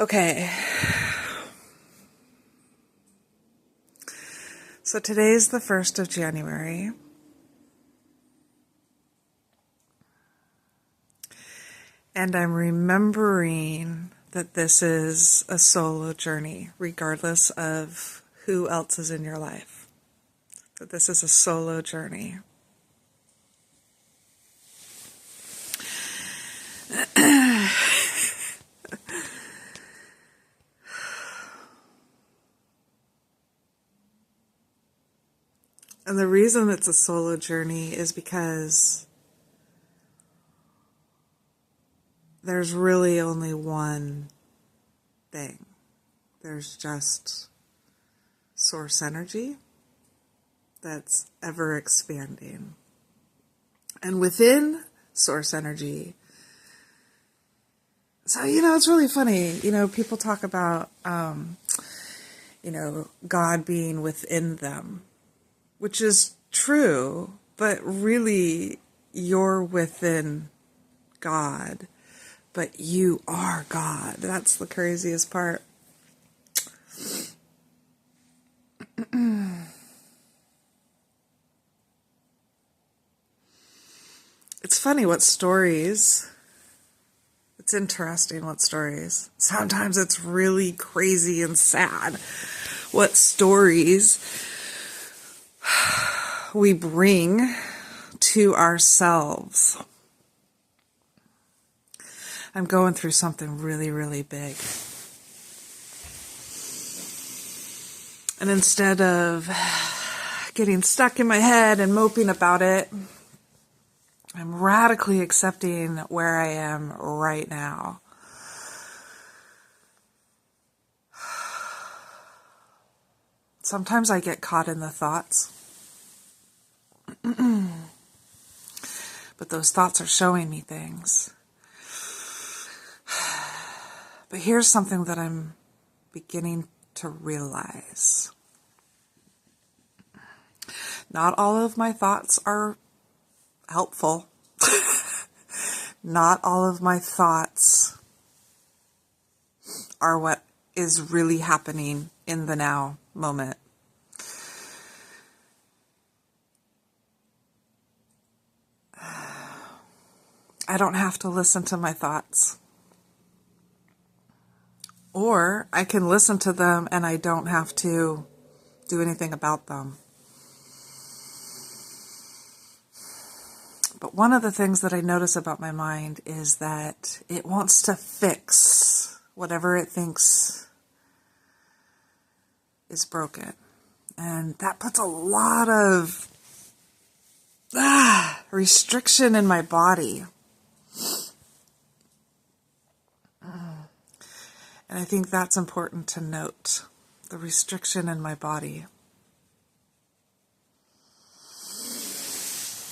Okay. So today's the 1st of January. And I'm remembering that this is a solo journey, regardless of who else is in your life. That this is a solo journey. And the reason it's a solo journey is because there's really only one thing. There's just source energy that's ever expanding. And within source energy, so, it's really funny. People talk about, God being within them, which is true, but really you're within God, but you are God. That's the craziest part. It's funny what stories, it's interesting what stories, sometimes it's really crazy and sad what stories we bring to ourselves. I'm going through something really, really big. And instead of getting stuck in my head and moping about it, I'm radically accepting where I am right now. Sometimes I get caught in the thoughts. But those thoughts are showing me things. But here's something that I'm beginning to realize. Not all of my thoughts are helpful. Not all of my thoughts are what is really happening in the now moment. I don't have to listen to my thoughts. Or I can listen to them and I don't have to do anything about them. But one of the things that I notice about my mind is that it wants to fix whatever it thinks is broken. And that puts a lot of restriction in my body. And I think that's important to note, the restriction in my body.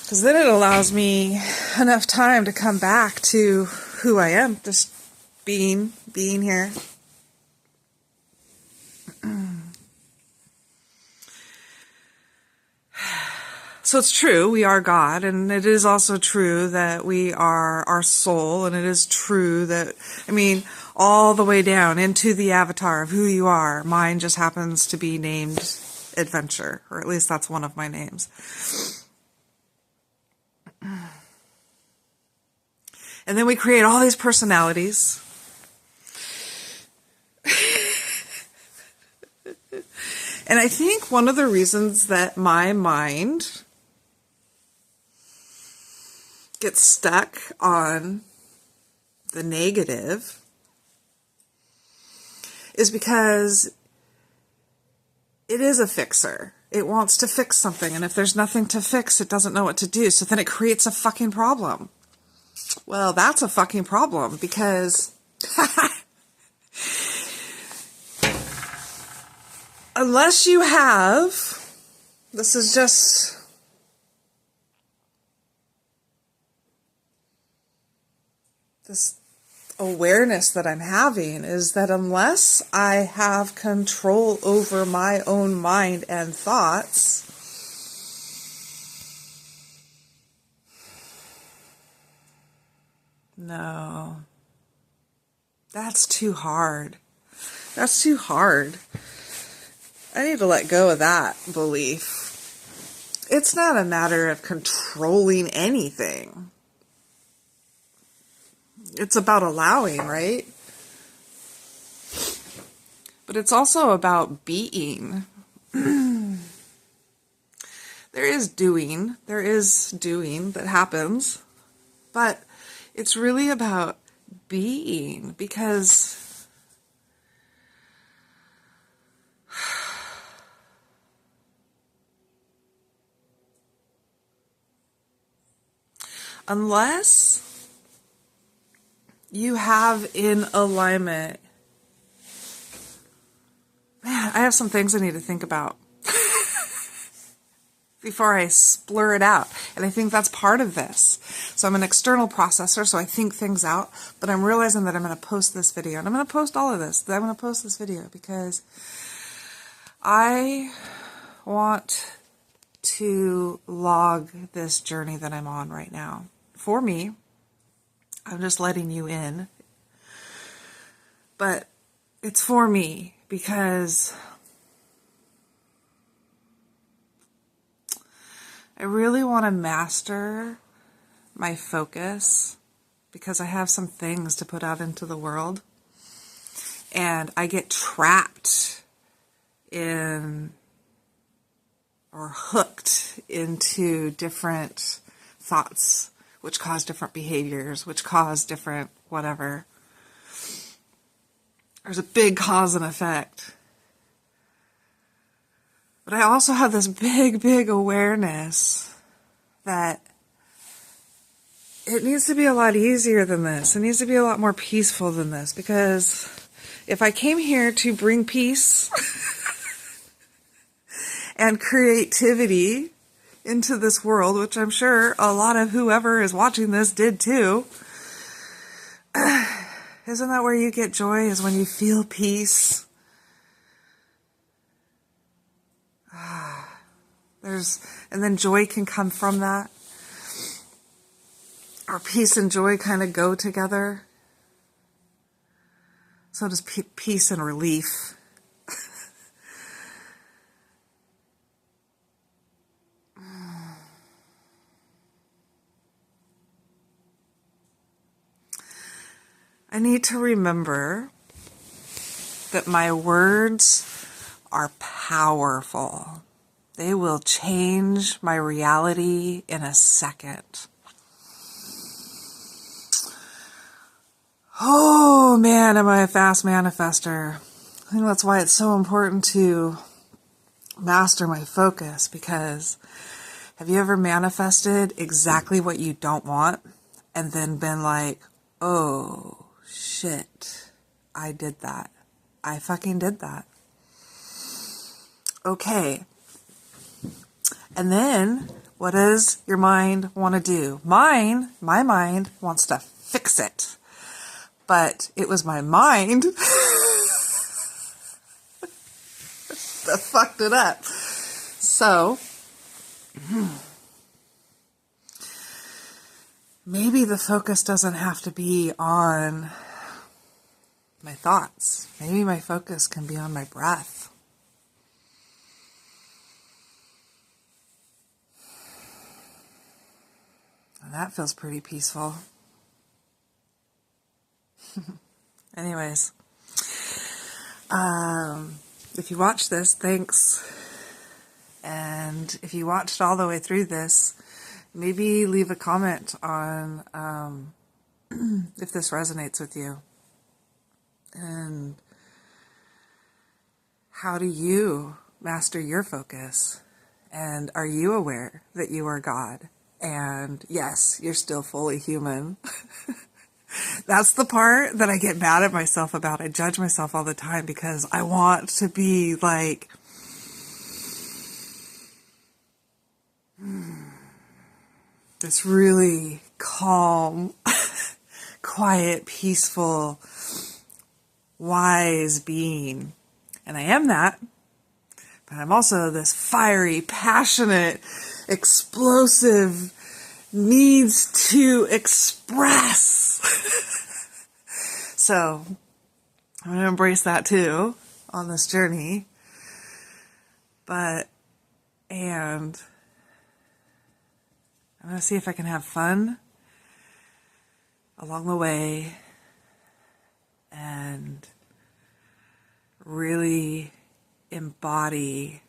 Because then it allows me enough time to come back to who I am, just being here. So it's true, we are God, and it is also true that we are our soul, and it is true that, all the way down into the avatar of who you are. Mine just happens to be named Adventure, or at least that's one of my names. And then we create all these personalities. And I think one of the reasons that my mind gets stuck on the negative is because it is a fixer. It wants to fix something, and if there's nothing to fix, it doesn't know what to do, so then it creates a fucking problem. Well, that's a fucking problem, because unless you have, this is just this awareness that I'm having, is that unless I have control over my own mind and thoughts, no, That's too hard. That's too hard. I need to let go of that belief. It's not a matter of controlling anything. It's about allowing, right? But it's also about being. There is doing that happens, but it's really about being, because unless you have in alignment, man, I have some things I need to think about before I splur it out. And I think that's part of this. So I'm an external processor, so I think things out, but I'm realizing that I'm going to post this video, and I'm going to post all of this. I'm going to post this video because I want to log this journey that I'm on right now. For me, I'm just letting you in, but it's for me because I really want to master my focus, because I have some things to put out into the world, and I get trapped in or hooked into different thoughts, which cause different behaviors, which cause different whatever. There's a big cause and effect. But I also have this big awareness that it needs to be a lot easier than this. It needs to be a lot more peaceful than this, because if I came here to bring peace and creativity into this world, which I'm sure a lot of whoever is watching this did too, isn't that where you get joy, is when you feel peace? And then joy can come from that. Or peace and joy kind of go together. So does peace and relief. I need to remember that my words are powerful. They will change my reality in a second. Oh man, am I a fast manifester. I think that's why it's so important to master my focus, because have you ever manifested exactly what you don't want and then been like, oh shit, I did that. I fucking did that. Okay. And then what does your mind want to do? My mind wants to fix it. But it was my mind that fucked it up. So, maybe the focus doesn't have to be on my thoughts. Maybe my focus can be on my breath. And that feels pretty peaceful. Anyways, if you watched this, thanks. And if you watched all the way through this, maybe leave a comment on if this resonates with you. And how do you master your focus? And are you aware that you are God? And yes, you're still fully human. That's the part that I get mad at myself about. I judge myself all the time because I want to be like, this really calm, quiet, peaceful, wise being. And I am that, but I'm also this fiery, passionate, explosive, needs to express. So I'm going to embrace that too on this journey. And I'm going to see if I can have fun along the way and really embody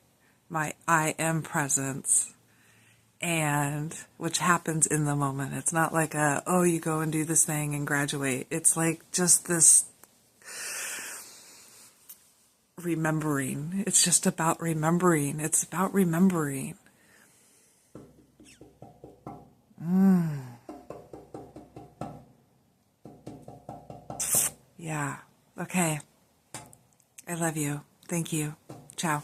my I am presence, and which happens in the moment. It's not like you go and do this thing and graduate. It's like just this remembering. It's just about remembering. It's about remembering. Yeah. Okay. I love you. Thank you. Ciao.